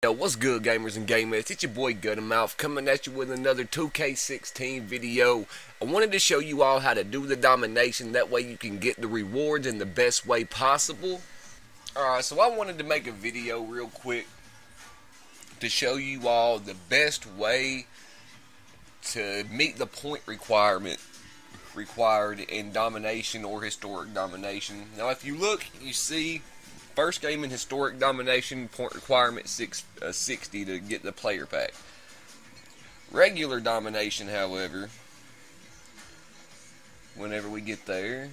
Yo, what's good, gamers and gamers? It's your boy Guttermouth coming at you with another 2K16 video. I wanted to show you all how to do the domination. That way you can get the rewards in the best way possible. Alright, so I wanted to make a video real quick to show you all the best way to meet the point required in domination or historic domination. Now, if you look, you see first game in historic domination, point requirement 60 to get the player pack. Regular domination, however, whenever we get there,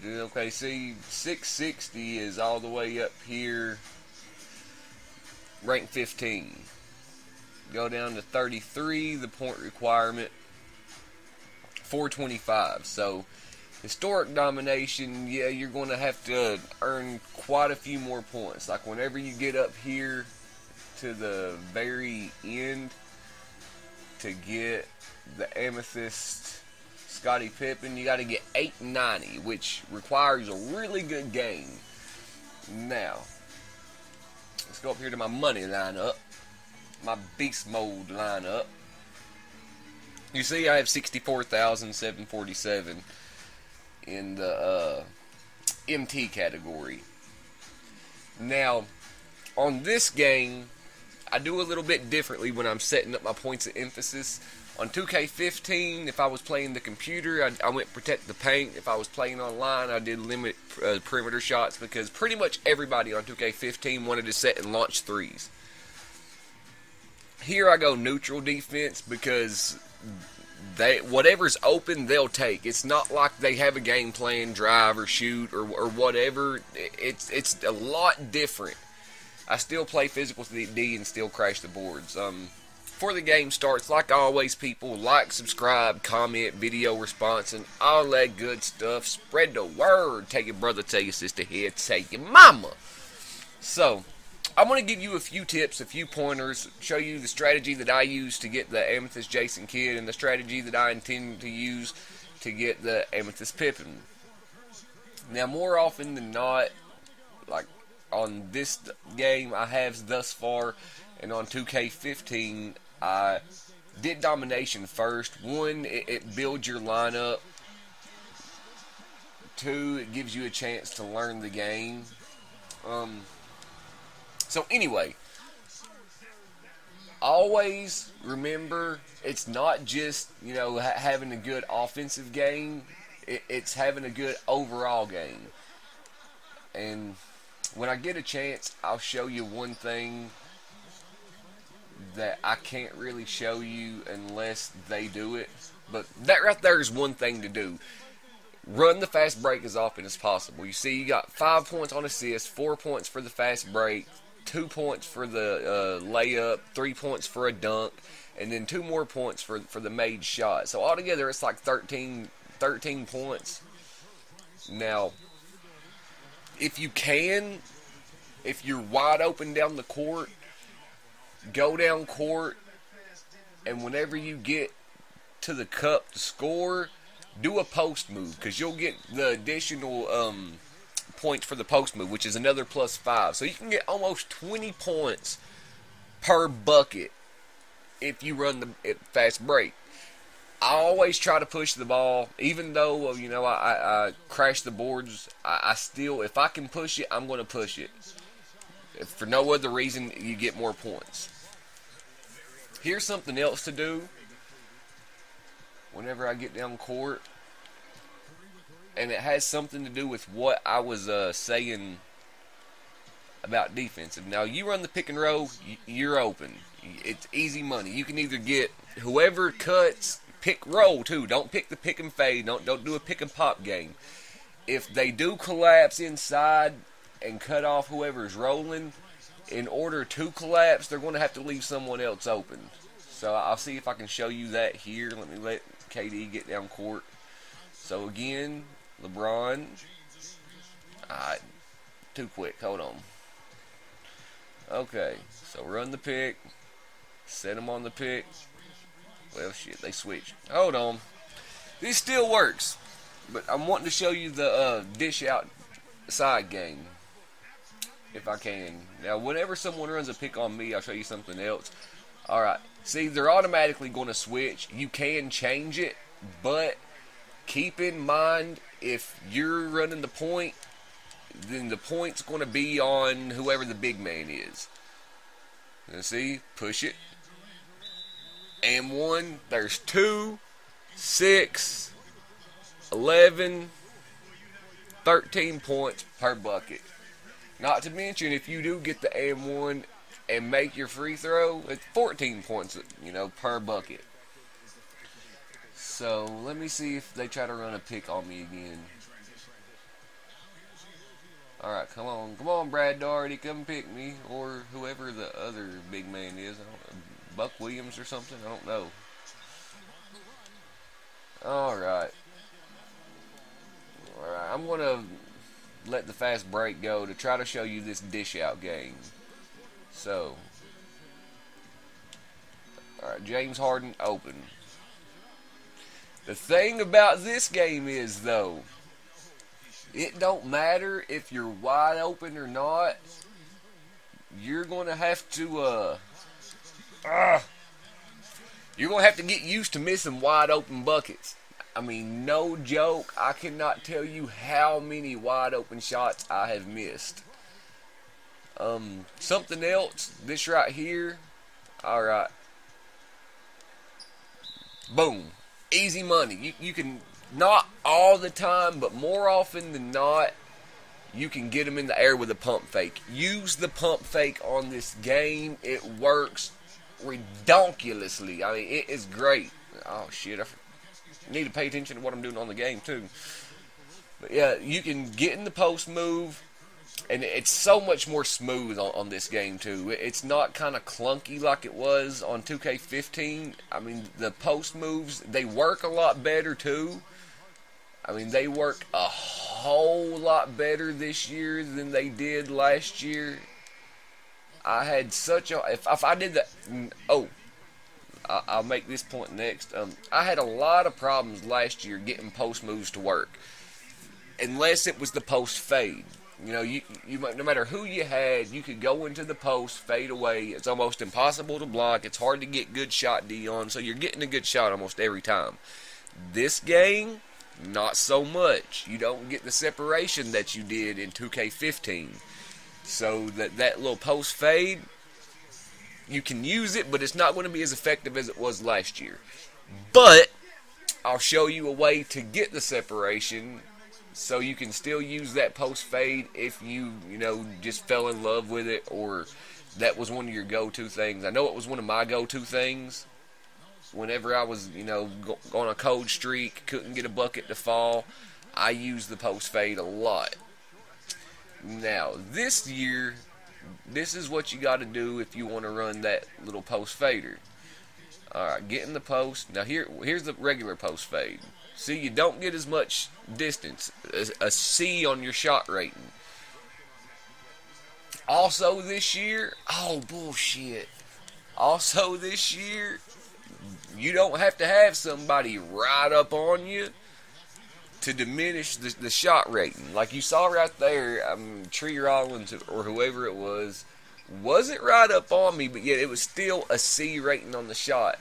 okay, see, 660 is all the way up here, rank 15. Go down to 33, the point requirement 425. So historic domination, yeah, you're going to have to earn quite a few more points. Like whenever you get up here to the very end to get the Amethyst Scottie Pippen, you got to get 890, which requires a really good game. Now, let's go up here to my money lineup, my beast mode lineup. You see I have 64,747 in the MT category. Now, on this game, I do a little bit differently when I'm setting up my points of emphasis. On 2K15, if I was playing the computer, I went protect the paint. If I was playing online, I did limit perimeter shots, because pretty much everybody on 2K15 wanted to set and launch threes. Here I go neutral defense, because whatever's open, they'll take. It's not like they have a game plan, drive or shoot or whatever. It's a lot different. I still play physical D and still crash the boards. Before the game starts, like always, people, like, subscribe, comment, video response, and all that good stuff. Spread the word. Take your brother, take your sister here, take your mama. So, I want to give you a few tips, a few pointers, show you the strategy that I use to get the Amethyst Jason Kidd and the strategy that I intend to use to get the Amethyst Pippen. Now, more often than not, like on this game I have thus far, and on 2K15, I did domination first. One, it builds your lineup. Two, it gives you a chance to learn the game. So anyway, always remember, it's not just, you know, having a good offensive game. It's having a good overall game. And when I get a chance, I'll show you one thing that I can't really show you unless they do it. But that right there is one thing to do. Run the fast break as often as possible. You see, you got 5 points on assist, 4 points for the fast break, 2 points for the layup, 3 points for a dunk, and then 2 more points for the made shot. So altogether, it's like 13 points. Now, if you can, if you're wide open down the court, go down court, and whenever you get to the cup to score, do a post move, because you'll get the additional points for the post move, which is another +5. So you can get almost 20 points per bucket if you run the fast break. I always try to push the ball, even though, you know, I crash the boards. I still, if I can push it, I'm going to push it. If for no other reason, you get more points. Here's something else to do whenever I get down court, and it has something to do with what I was saying about defensive. Now, you run the pick and roll, you're open. It's easy money. You can either get whoever cuts, pick roll too. Don't pick the pick and fade. Don't do a pick and pop game. If they do collapse inside and cut off whoever's rolling, in order to collapse, they're going to have to leave someone else open. So I'll see if I can show you that here. Let me let KD get down court. So again, LeBron. Alright, too quick. Hold on. Okay, so run the pick. Set them on the pick. Well, shit, they switched. Hold on. This still works, but I'm wanting to show you the dish out side game. if I can. Now, whenever someone runs a pick on me, I'll show you something else. Alright, see, they're automatically going to switch. You can change it, but keep in mind, if you're running the point, then the point's going to be on whoever the big man is. Now, see, push it. And 1, there's 2, 6, 11, 13 points per bucket. Not to mention, if you do get the AM1 and make your free throw, it's 14 points, per bucket. So, let me see if they try to run a pick on me again. Alright, come on, Brad Daugherty, come pick me, or whoever the other big man is. I don't know, Buck Williams or something, I don't know. Alright, I'm going to let the fast break go to try to show you this dish out game. So, alright, James Harden open. The thing about this game is, though, it don't matter if you're wide open or not. You're going to have to, you're going to have to get used to missing wide open buckets. I mean, no joke, I cannot tell you how many wide open shots I have missed. Something else, this right here, alright. Boom. Easy money. You can, not all the time, but more often than not, you can get them in the air with a pump fake. Use the pump fake on this game. It works redonkulously. I mean, it is great. Oh, shit. I need to pay attention to what I'm doing on the game, too. But, yeah, you can get in the post move, and it's so much more smooth on this game, too. It's not kind of clunky like it was on 2K15. I mean, the post moves, they work a lot better, too. I mean, they work a whole lot better this year than they did last year. I had such a... If I did that... Oh, I'll make this point next. I had a lot of problems last year getting post moves to work. Unless it was the post fade. You know, you no matter who you had, you could go into the post, fade away. It's almost impossible to block. It's hard to get good shot D on, so you're getting a good shot almost every time. This game, not so much. You don't get the separation that you did in 2K15. So that little post fade, you can use it, but it's not going to be as effective as it was last year. But I'll show you a way to get the separation, so you can still use that post fade if you just fell in love with it, or that was one of your go-to things. I know it was one of my go-to things. Whenever I was, on a cold streak, couldn't get a bucket to fall, I used the post fade a lot. Now, this year, this is what you got to do if you want to run that little post fader. Alright, get in the post. Now, here's the regular post fade. See, you don't get as much distance, a C on your shot rating. Also this year, oh bullshit. Also this year, you don't have to have somebody right up on you to diminish the shot rating. Like you saw right there, Tree Rollins or whoever it wasn't right up on me, but yet it was still a C rating on the shot.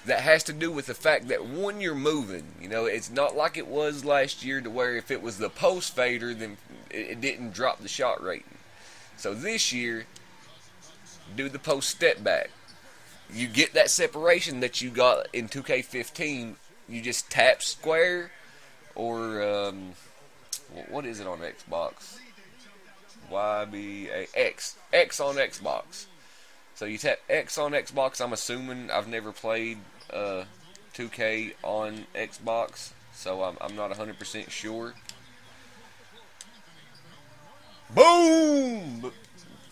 That has to do with the fact that when you're moving, it's not like it was last year to where if it was the post fader, then it didn't drop the shot rating. So this year, do the post step back. You get that separation that you got in 2K15. You just tap square, or what is it on Xbox? X on Xbox. So you tap X on Xbox. I'm assuming, I've never played 2K on Xbox, so I'm not 100% sure. Boom!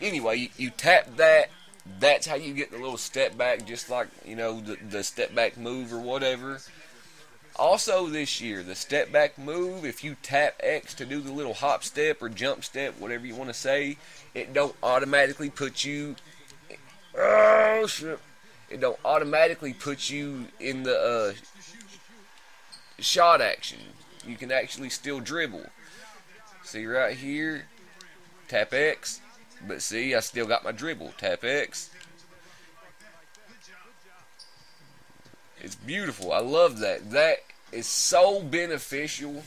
Anyway, you tap that. That's how you get the little step back, just like, the step back move or whatever. Also this year, the step back move, if you tap X to do the little hop step or jump step, whatever you want to say, it don't automatically put you... Oh, shit. It don't automatically put you in the shot action. You can actually still dribble. See right here, tap X, But see, I still got my dribble. Tap X. It's beautiful. I love that. That is so beneficial.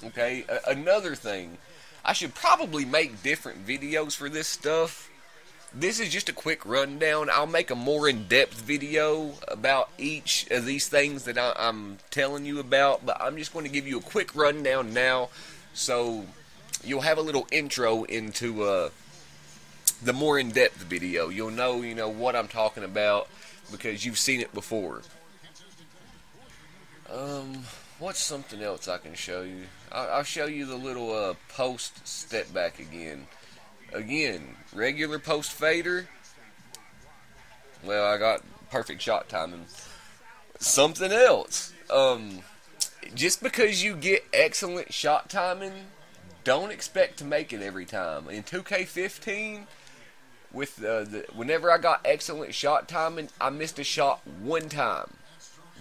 Okay, another thing. I should probably make different videos for this stuff. This is just a quick rundown. I'll make a more in-depth video about each of these things that I'm telling you about. But I'm just going to give you a quick rundown now. So you'll have a little intro into the more in-depth video. You'll know, what I'm talking about because you've seen it before. What's something else I can show you? I'll show you the little post step back again. Again, regular post fader. Well, I got perfect shot timing. Something else. Just because you get excellent shot timing, don't expect to make it every time. In 2K15, with whenever I got excellent shot timing, I missed a shot one time.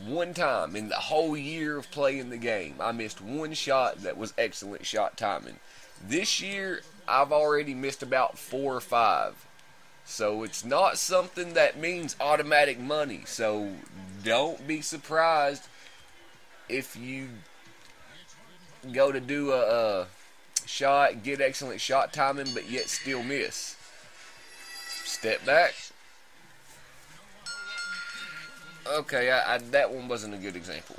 One time in the whole year of playing the game. I missed one shot that was excellent shot timing. This year, I've already missed about 4 or 5. So it's not something that means automatic money. So don't be surprised if you go to do a shot, get excellent shot timing, but yet still miss. Step back. Okay, that one wasn't a good example.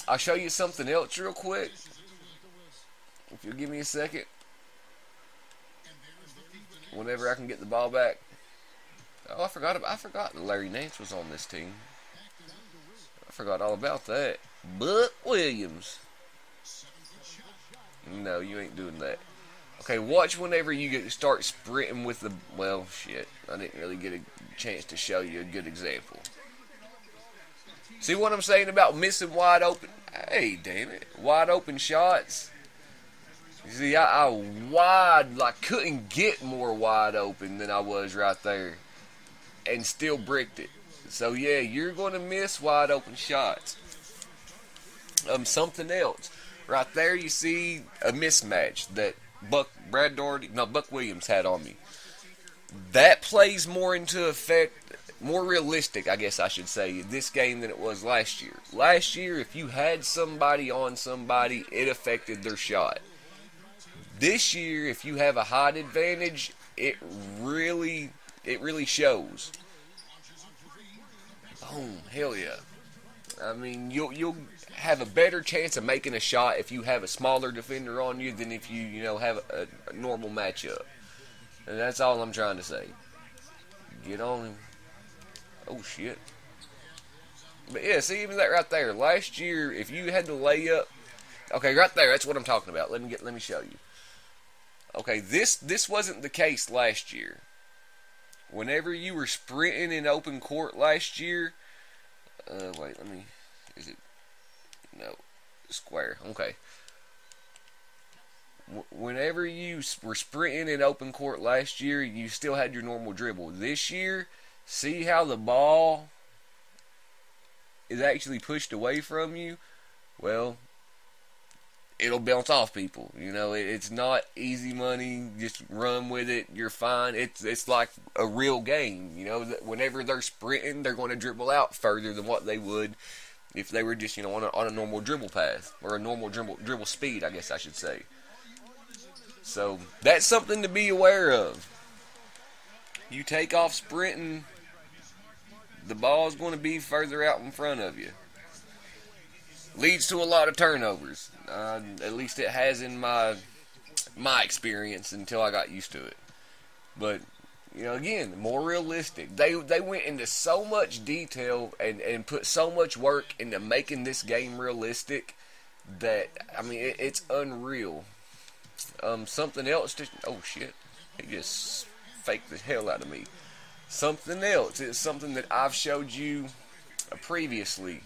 I'll show you something else real quick. If you'll give me a second. Whenever I can get the ball back. Oh, I forgot that Larry Nance was on this team. I forgot all about that. Buck Williams. No, you ain't doing that. Okay, watch whenever you start sprinting with the... Well, shit. I didn't really get a chance to show you a good example. See what I'm saying about missing wide open? Hey, damn it. Wide open shots. You see, I couldn't get more wide open than I was right there. And still bricked it. So, yeah, you're going to miss wide open shots. Something else. Right there, you see a mismatch that Buck Williams had on me. That plays more into effect, more realistic, I guess I should say, this game than it was last year. Last year, if you had somebody on somebody, it affected their shot. This year, if you have a height advantage, it really shows. Boom, hell yeah. I mean, you'll have a better chance of making a shot if you have a smaller defender on you than if you have a normal matchup. And that's all I'm trying to say. Get on him. Oh, shit. But, yeah, see, even that right there. Last year, if you had to lay up... Okay, right there, that's what I'm talking about. Let me show you. Okay, this wasn't the case last year. Whenever you were sprinting in open court last year... wait, let me... Is it... No. Square. Okay. Whenever you were sprinting in open court last year, you still had your normal dribble. This year, see how the ball is actually pushed away from you? Well, it'll bounce off people. It's not easy money. Just run with it. You're fine. It's like a real game. Whenever they're sprinting, they're going to dribble out further than what they would if they were just, on a normal dribble path. Or a normal dribble speed, I guess I should say. So, that's something to be aware of. You take off sprinting, the ball's going to be further out in front of you. Leads to a lot of turnovers. At least it has in my experience until I got used to it. But, again, more realistic. They went into so much detail and put so much work into making this game realistic that, I mean, it's unreal. Something else to... Oh, shit. He just faked the hell out of me. Something else. It's something that I've showed you previously.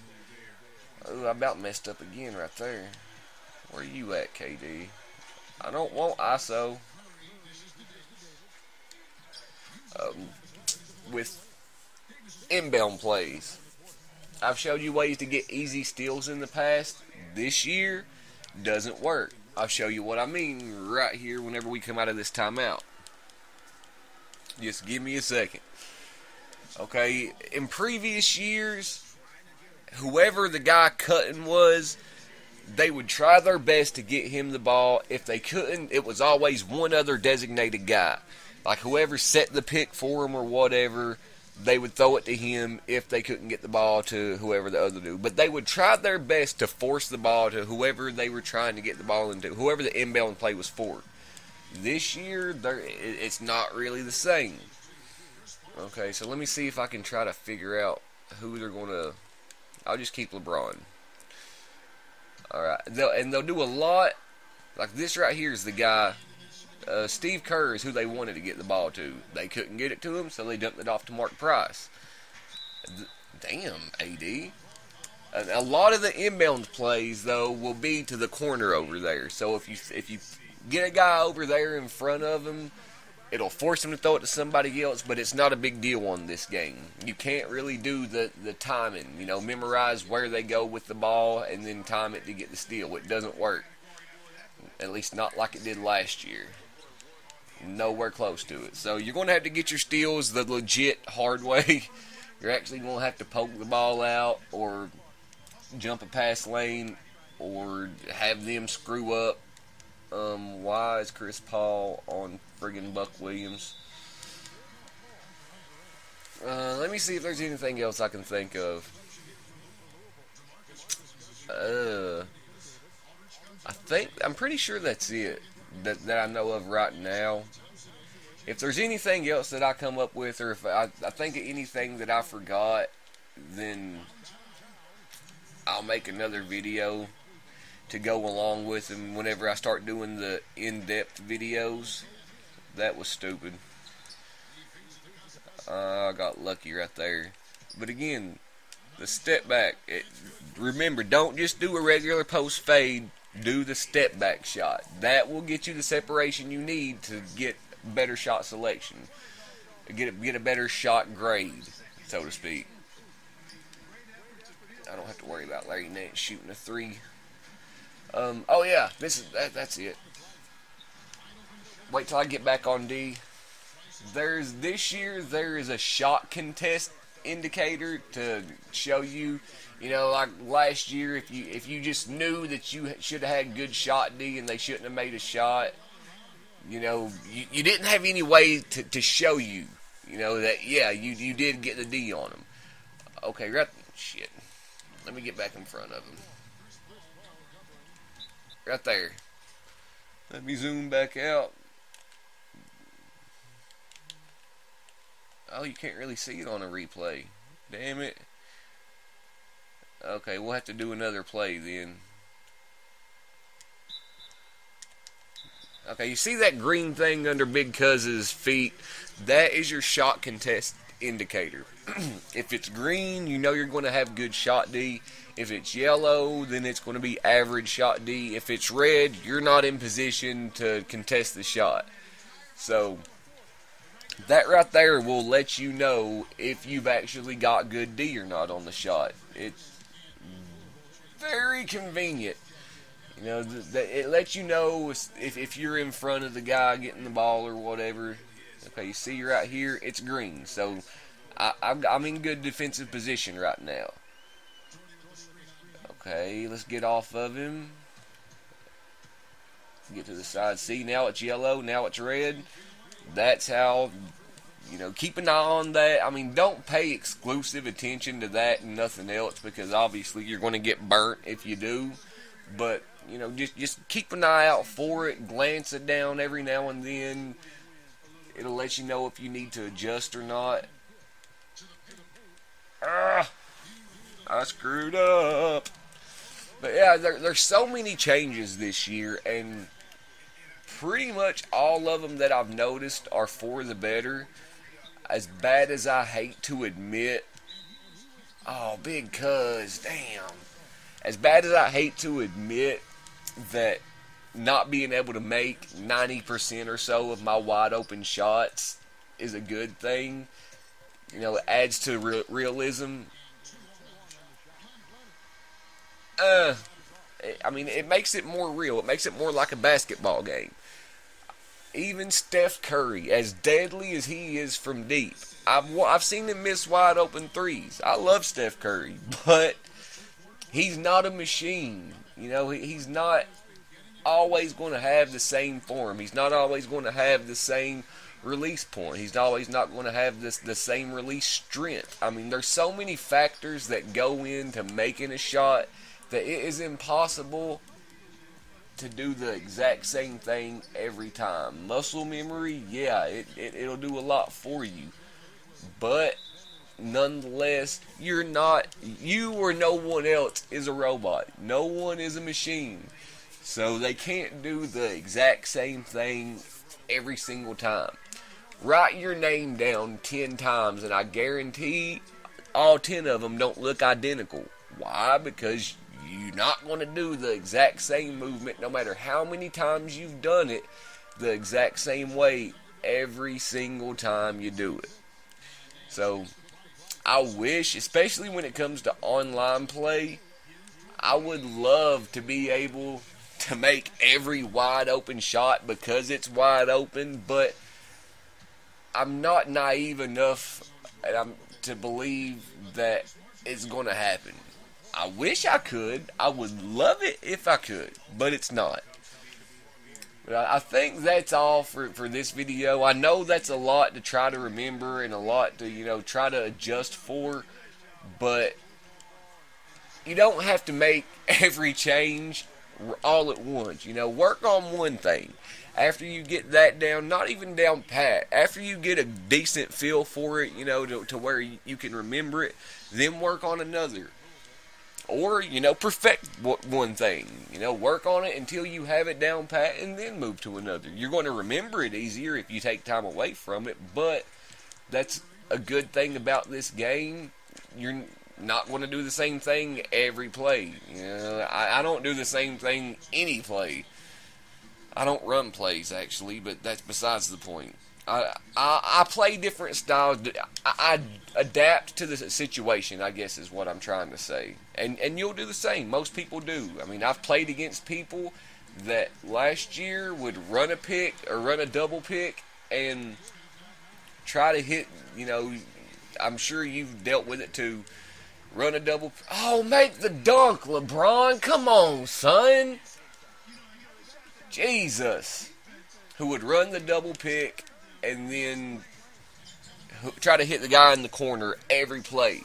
Oh, I about messed up again right there. Where you at, KD? I don't want ISO. With inbound plays. I've showed you ways to get easy steals in the past. This year doesn't work. I'll show you what I mean right here whenever we come out of this timeout. Just give me a second. Okay, in previous years, whoever the guy cutting was, they would try their best to get him the ball. If they couldn't, it was always one other designated guy. Like whoever set the pick for him or whatever, they would throw it to him if they couldn't get the ball to whoever the other do. But they would try their best to force the ball to whoever they were trying to get the ball into, whoever the inbound play was for. This year, it's not really the same. Okay, so let me see if I can try to figure out who they're going to... I'll just keep LeBron. Alright, they'll do a lot. Like this right here is the guy... Steve Kerr is who they wanted to get the ball to. They couldn't get it to him, so they dumped it off to Mark Price. Damn, AD. A lot of the inbound plays, though, will be to the corner over there. So if you get a guy over there in front of him, it'll force him to throw it to somebody else, but it's not a big deal on this game. You can't really do the timing. You know, memorize where they go with the ball and then time it to get the steal. It doesn't work. At least not like it did last year. Nowhere close to it. So you're going to have to get your steals the legit hard way. You're actually going to have to poke the ball out or jump a pass lane or have them screw up. Why is Chris Paul on friggin' Buck Williams? Let me see if there's anything else I can think of. I'm pretty sure that's it that I know of right now. If there's anything else that I come up with, or if I think of anything that I forgot, then I'll make another video to go along with them whenever I start doing the in-depth videos. That was stupid. I got lucky right there. But again, the step back. Remember, don't just do a regular post fade. Do the step back shot. That will get you the separation you need to get better shot selection. Get a better shot grade, so to speak. I don't have to worry about Larry Nance shooting a three. Oh yeah, that's it. Wait till I get back on D. This year there is a shot contest indicator to show you. You know, like last year, if you just knew that you should have had good shot D and they shouldn't have made a shot, you know, you didn't have any way to show you, you know, that, yeah, you did get the D on them. Okay, shit. Let me get back in front of them. Right there. Let me zoom back out. Oh, you can't really see it on a replay. Damn it. Okay, we'll have to do another play then. Okay, you see that green thing under Big Cuz's feet? That is your shot contest indicator. If it's green, you know you're going to have good shot D. If it's yellow, then it's going to be average shot D. If it's red, you're not in position to contest the shot. So, that right there will let you know if you've actually got good D or not on the shot. It's very convenient. You know, it lets you know if you're in front of the guy getting the ball or whatever. Okay, you see right here, it's green. So, I'm in good defensive position right now. Okay, let's get off of him. Get to the side. See, now it's yellow, now it's red. That's how, you know, keep an eye on that. I mean, don't pay exclusive attention to that and nothing else, because obviously you're going to get burnt if you do. But, you know, just keep an eye out for it. Glance it down every now and then. It'll let you know if you need to adjust or not. I screwed up. But yeah, there's so many changes this year, and pretty much all of them that I've noticed are for the better. As bad as I hate to admit, oh, Big Cuz, damn. As bad as I hate to admit that not being able to make 90% or so of my wide open shots is a good thing. You know, it adds to realism. I mean, it makes it more real. It makes it more like a basketball game. Even Steph Curry, as deadly as he is from deep, I've seen him miss wide open threes. I love Steph Curry, but he's not a machine. You know, he's not always going to have the same form. He's not always going to have the same release point. He's always not going to have the same release strength. I mean, there's so many factors that go into making a shot that it is impossible to do the exact same thing every time. Muscle memory, yeah, it'll do a lot for you. But nonetheless, you or no one else is a robot. No one is a machine. So they can't do the exact same thing every single time. Write your name down 10 times and I guarantee all 10 of them don't look identical. Why? Because you're not going to do the exact same movement no matter how many times you've done it the exact same way every single time you do it. So I wish, especially when it comes to online play, I would love to be able to make every wide open shot because it's wide open, but I'm not naive enough to believe that it's going to happen. I wish I could. I would love it if I could, but it's not. But I think that's all for this video. I know that's a lot to try to remember and a lot to, try to adjust for, but you don't have to make every change all at once. Work on one thing. After you get that down, not even down pat, after you get a decent feel for it, to where you can remember it, then work on another. Or, perfect one thing. Work on it until you have it down pat and then move to another. You're going to remember it easier if you take time away from it, but that's a good thing about this game. You're not going to do the same thing every play. I don't do the same thing any play. I don't run plays, actually, but that's besides the point. I play different styles. I adapt to the situation, I guess is what I'm trying to say. And you'll do the same. Most people do. I mean, I've played against people that last year would run a pick or run a double pick and try to hit, I'm sure you've dealt with it too. Run a double. Oh, make the dunk, LeBron. Come on, son. Jesus. Who would run the double pick and then try to hit the guy in the corner every play.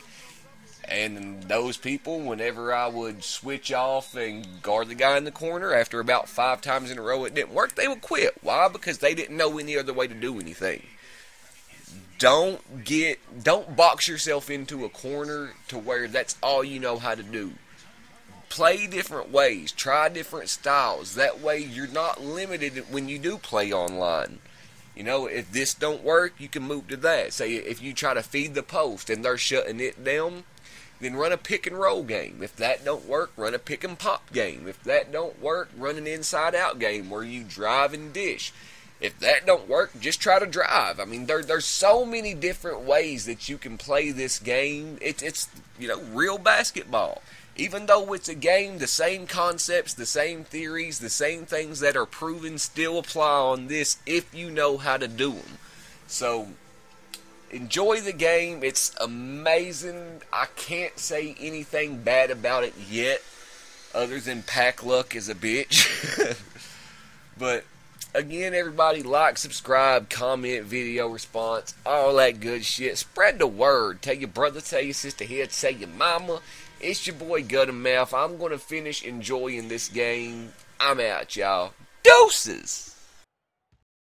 And those people, whenever I would switch off and guard the guy in the corner, after about 5 times in a row it didn't work, they would quit. Why? Because they didn't know any other way to do anything. Don't box yourself into a corner to where that's all you know how to do. Play different ways. Try different styles. That way you're not limited when you do play online. If this don't work, you can move to that. Say if you try to feed the post and they're shutting it down, then run a pick and roll game. If that don't work, run a pick and pop game. If that don't work, run an inside out game where you drive and dish. If that don't work, just try to drive. I mean, there's so many different ways that you can play this game. It's real basketball. Even though it's a game, the same concepts, the same theories, the same things that are proven still apply on this if you know how to do them. So, enjoy the game. It's amazing. I can't say anything bad about it yet, other than Pack Luck is a bitch. But, again, everybody, like, subscribe, comment, video response, all that good shit. Spread the word. Tell your brother, tell your sister here, tell your mama. It's your boy Guttermouth. I'm going to finish enjoying this game. I'm out, y'all. Deuces!